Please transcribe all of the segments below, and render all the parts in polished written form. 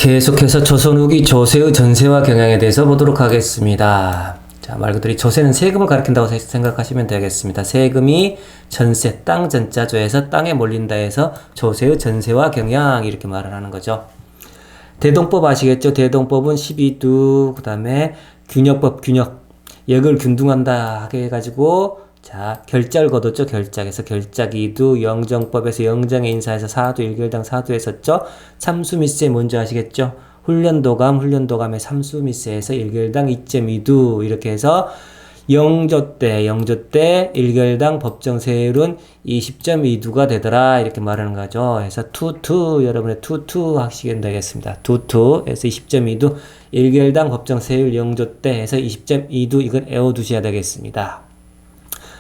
계속해서 조선 후기 조세의 전세와 경향에 대해서 보도록 하겠습니다. 자, 말 그대로 조세는 세금을 가리킨다고 생각하시면 되겠습니다. 세금이 전세, 땅 전자조에서 땅에 몰린다 해서 조세의 전세와 경향 이렇게 말을 하는 거죠. 대동법 아시겠죠? 대동법은 12두, 그 다음에 균역법, 역을 균등한다 하게 해가지고 자, 결자를 거뒀죠. 결작에서 결작 2두, 영정법에서 영정의 인사에서 4두, 일결당 4두 했었죠. 참수미세 뭔지 아시겠죠? 훈련도감의 삼수미세에서 일결당 2.2두 이렇게 해서 영조 때 일결당 법정세율은 20.2두가 되더라 이렇게 말하는 거죠. 그래서 투투 여러분의 투투 하시면 되겠습니다. 투투에서 20.2두 일결당 법정세율 영조 때 해서 20.2두 이건 외워두셔야 되겠습니다.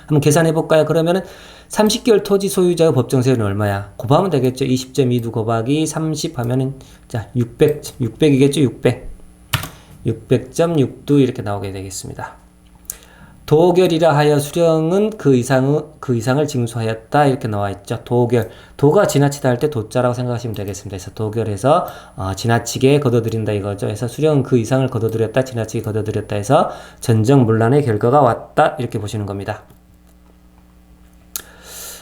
한번 계산해 볼까요? 그러면은 30개월 토지 소유자의 법정세율은 얼마야? 곱하면 되겠죠. 20.2두 곱하기 30 하면은 자 600이겠죠. 600.6두 이렇게 나오게 되겠습니다. 도결이라 하여 수령은 그 이상을 징수하였다 이렇게 나와 있죠. 도결, 도가 지나치다 할 때 도자라고 생각하시면 되겠습니다. 그래서 도결해서 지나치게 거둬들인다 이거죠. 그래서 수령은 그 이상을 거둬들였다, 지나치게 거둬들였다 해서 전정문란의 결과가 왔다 이렇게 보시는 겁니다.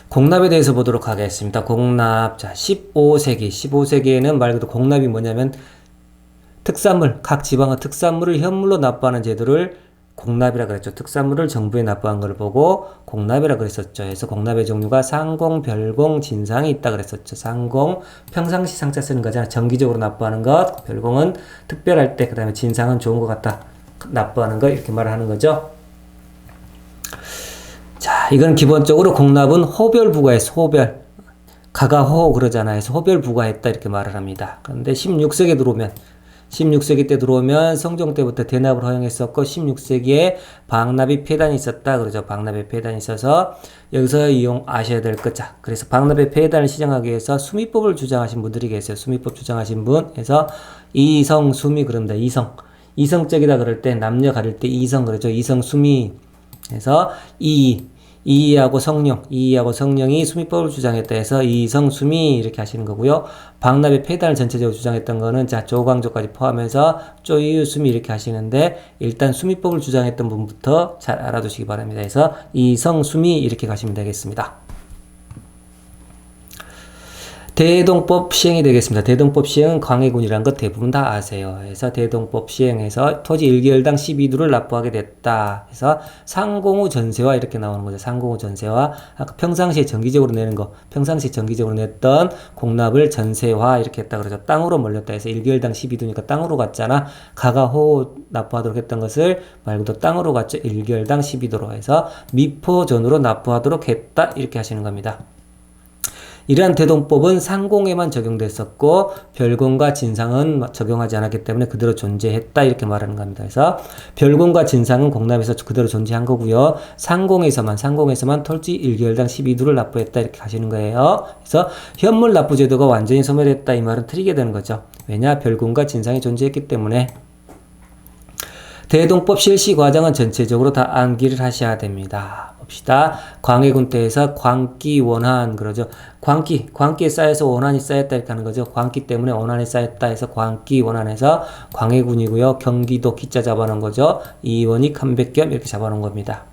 공납에 대해서 보도록 하겠습니다. 공납. 자, 15세기에는 말 그대로 공납이 뭐냐면 특산물, 각 지방의 특산물을 현물로 납부하는 제도를 공납이라 그랬죠. 특산물을 정부에 납부한 걸 보고 공납이라 그랬었죠. 그래서 공납의 종류가 상공, 별공, 진상이 있다 그랬었죠. 상공, 평상시 상자 쓰는 거잖아. 정기적으로 납부하는 것. 별공은 특별할 때, 그 다음에 진상은 좋은 것 같다. 납부하는 거 이렇게 말을 하는 거죠. 자, 이건 기본적으로 공납은 호별 부과했어. 호별. 가가호 그러잖아요. 그래서 호별 부과했다 이렇게 말을 합니다. 그런데 16세기 때 들어오면 성종 때부터 대납을 허용했었고 16세기에 방납이 폐단이 있었다 그러죠. 방납의 폐단이 있어서 여기서 아셔야 될 것. 자, 그래서 방납의 폐단을 시정하기 위해서 수미법을 주장하신 분들이 계세요. 수미법 주장하신 분. 그래서 이성수미 그럽니다. 이성적이다 그럴 때 남녀 가릴 때 이성 그러죠. 이성수미. 그래서 이하고 성령이 수미법을 주장했다 해서 이성수미 이렇게 하시는 거고요. 방납의 폐단을 전체적으로 주장했던 거는 자 조광조까지 포함해서 쪼이유수미 이렇게 하시는데 일단 수미법을 주장했던 분부터 잘 알아두시기 바랍니다. 그래서 이성수미 이렇게 가시면 되겠습니다. 대동법 시행이 되겠습니다. 대동법 시행은 광해군이라는 것 대부분 다 아세요. 그래서 대동법 시행해서 토지 1개월당 12두를 납부하게 됐다. 그래서 상공후 전세와 이렇게 나오는 거죠. 상공후 전세와 아까 평상시에 정기적으로 내는 거, 평상시에 정기적으로 냈던 공납을 전세화 이렇게 했다 그러죠. 땅으로 몰렸다 해서 1개월당 12두니까 땅으로 갔잖아. 가가호 납부하도록 했던 것을 말 그대로 땅으로 갔죠. 1개월당 12두로 해서 미포전으로 납부하도록 했다. 이렇게 하시는 겁니다. 이러한 대동법은 상공에만 적용됐었고 별공과 진상은 적용하지 않았기 때문에 그대로 존재했다 이렇게 말하는 겁니다. 그래서 별공과 진상은 공납에서 그대로 존재한 거고요. 상공에서만 토지 1개월당 12두를 납부했다 이렇게 하시는 거예요. 그래서 현물 납부 제도가 완전히 소멸했다 이 말은 틀리게 되는 거죠. 왜냐? 별공과 진상이 존재했기 때문에. 대동법 실시 과정은 전체적으로 다 암기를 하셔야 됩니다. 봅시다. 광해군 때에서 광기 원한 그러죠. 광기에 쌓여서 원한이 쌓였다 이렇게 하는 거죠. 광기 때문에 원한이 쌓였다 해서 광기 원한에서 광해군이고요. 경기도 기자 잡아놓은 거죠. 이원이 칸백겸 이렇게 잡아놓은 겁니다.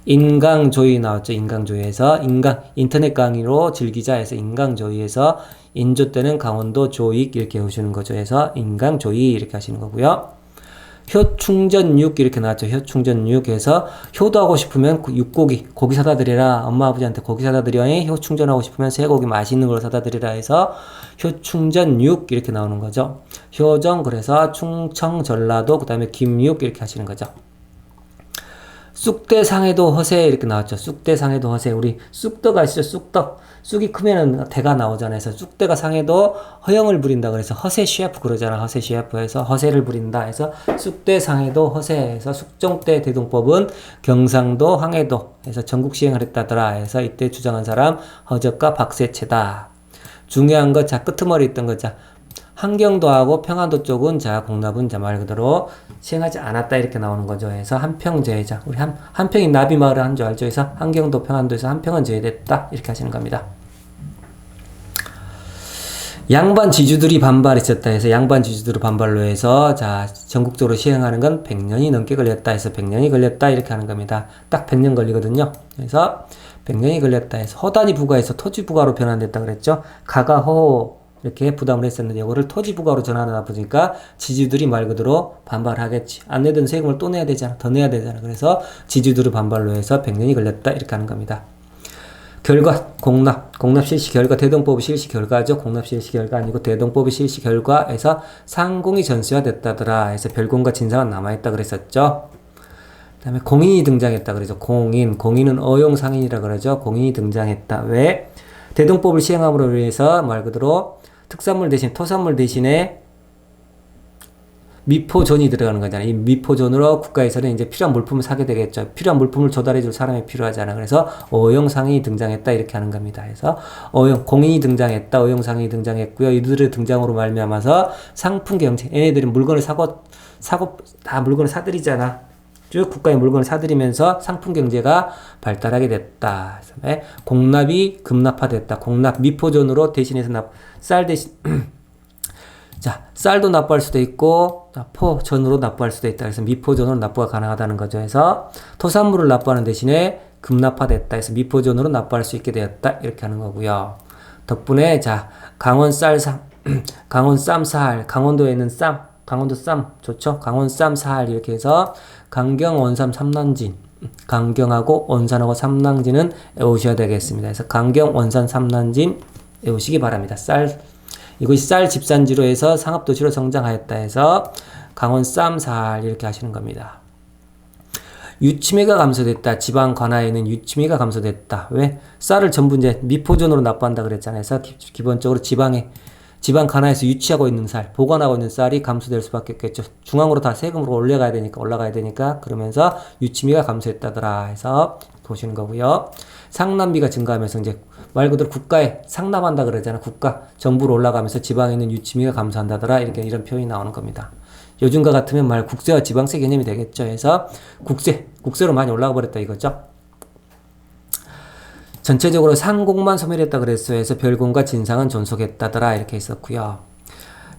인강조의 나왔죠. 인강조의에서 인터넷 강의로 즐기자 해서 인강조의에서 인조 때는 강원도 조익 이렇게 오시는 거죠. 해서 인강조의 이렇게 하시는 거고요. 효충전육 이렇게 나왔죠. 효충전육에서 효도하고 싶으면 고기 사다 드리라. 엄마 아버지한테 고기 사다 드려. 효충전하고 싶으면 쇠고기 맛있는 걸 사다 드리라 해서 효충전육 이렇게 나오는 거죠. 효정 그래서 충청 전라도 그 다음에 김육 이렇게 하시는 거죠. 쑥대상에도 허세 이렇게 나왔죠. 쑥대상에도 허세. 우리 쑥떡 아시죠? 쑥이 크면은 대가 나오잖아요. 그래서 쑥대가 상에도 허영을 부린다. 그래서 허세 셰프 그러잖아. 허세 셰프에서 허세를 부린다. 해서 쑥대상에도 허세에서 숙종 때 대동법은 경상도 황해도 해서 전국 시행을 했다더라. 해서 이때 주장한 사람 허적과 박세채다. 중요한 거 자 끄트머리 있던 거 자 한경도하고 평안도 쪽은 자 공납은 자 말 그대로 시행하지 않았다 이렇게 나오는 거죠. 그래서 한평 제외자 우리 한평이 나비마을을 한 줄 알죠. 그래서 한경도 평안도에서 한평은 제외됐다 이렇게 하시는 겁니다. 양반 지주들이 반발했었다 해서 양반 지주들의 반발로 해서 자 전국적으로 시행하는 건 100년이 넘게 걸렸다 해서 100년이 걸렸다 이렇게 하는 겁니다. 딱 100년 걸리거든요. 그래서 100년이 걸렸다 해서 허단이 부과해서 토지 부과로 변환됐다 그랬죠. 가가 허 이렇게 부담을 했었는데 이거를 토지 부과로 전환하다 보니까 지주들이 말 그대로 반발하겠지. 안 내던 세금을 또 내야 되잖아. 더 내야 되잖아. 그래서 지주들의 반발로 해서 100년이 걸렸다 이렇게 하는 겁니다. 결과 공납 실시 결과 대동법의 실시 결과죠. 공납 실시 결과 아니고 대동법의 실시 결과에서 상공이 전세화됐다더라 해서 별공과 진상은 남아있다 그랬었죠. 그 다음에 공인이 등장했다 그러죠. 공인은 어용상인이라 그러죠. 공인이 등장했다. 왜? 대동법을 시행함으로 인해서 말 그대로 특산물 대신 토산물 대신에 미포존이 들어가는 거잖아요. 이 미포존으로 국가에서는 이제 필요한 물품을 사게 되겠죠. 필요한 물품을 조달해 줄 사람이 필요하잖아. 그래서 어용상인이 등장했다 이렇게 하는 겁니다. 그래서 공인이 등장했다. 어용상인이 등장했고요. 이들의 등장으로 말미암아서 상품 경쟁. 얘네들은 물건을 사고 다 물건을 사들이잖아. 쭉 국가의 물건을 사들이면서 상품 경제가 발달하게 됐다. 공납이 급납화됐다. 공납 미포존으로 대신해서 쌀 대신 자, 쌀도 납부할 수도 있고 포전으로 납부할 수도 있다. 그래서 미포전으로 납부가 가능하다는 거죠. 그래서 토산물을 납부하는 대신에 급납화됐다. 해서 미포전으로 납부할 수 있게 되었다. 이렇게 하는 거고요. 덕분에 자 강원 쌈 사할 강원도에 있는 강원도 쌈 좋죠. 강원 쌈 사할 이렇게 해서 강경 원삼 삼랑진 강경하고 원산하고 삼랑진은 외우셔야 되겠습니다. 그래서 강경 원산 삼랑진 외우시기 바랍니다. 이것이 쌀 집산지로 해서 상업도시로 성장하였다 해서 강원 쌈살 이렇게 하시는 겁니다. 유치매가 감소됐다. 지방 관하에는 유치매가 감소됐다. 왜? 쌀을 전부 이제 미포존으로 납부한다 그랬잖아요. 그래서 기본적으로 지방 관하에서 유치하고 있는 쌀, 보관하고 있는 쌀이 감소될 수밖에 없겠죠. 중앙으로 다 세금으로 올라가야 되니까 그러면서 유치매가 감소했다더라 해서 보시는 거고요. 상납비가 증가하면서 이제 말 그대로 국가에 상납한다 그러잖아. 정부로 올라가면서 지방에 있는 유치미가 감소한다더라. 이런 표현이 나오는 겁니다. 요즘과 같으면 국세와 지방세 개념이 되겠죠. 그래서 국세로 많이 올라가 버렸다 이거죠. 전체적으로 상공만 소멸했다 그랬어요. 그래서 별공과 진상은 존속했다더라 이렇게 있었고요.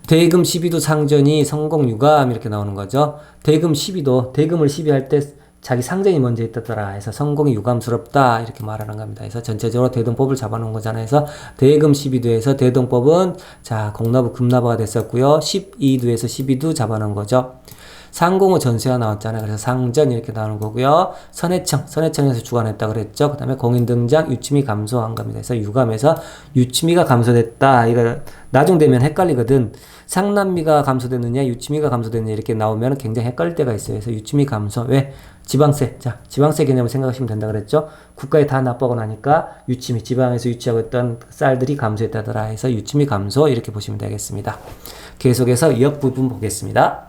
대금 시비도 상전이 성공 유감 이렇게 나오는 거죠. 대금을 시비할 때 자기 상전이 먼저 있다더라 해서 성공이 유감스럽다 이렇게 말하는 겁니다. 그래서 전체적으로 대동법을 잡아놓은 거잖아요. 그래서 대금 12도에서 대동법은 자 공납부 급납부가 됐었고요. 12도에서 12도 잡아놓은 거죠. 상공의 전세가 나왔잖아요. 그래서 상전 이렇게 나오는 거고요. 선해청에서 주관했다 그랬죠. 그 다음에 공인 등장 유치미 감소한 겁니다. 그래서 유감에서 유치미가 감소됐다. 이거 나중 되면 헷갈리거든. 상납미가 감소됐느냐 유치미가 감소됐느냐 이렇게 나오면 굉장히 헷갈릴 때가 있어요. 그래서 유치미 감소. 왜? 지방세 개념을 생각하시면 된다 그랬죠. 국가에 다 납부하고 나니까 지방에서 유치하고 있던 쌀들이 감소했다더라 해서 유치미 감소 이렇게 보시면 되겠습니다. 계속해서 역 부분 보겠습니다.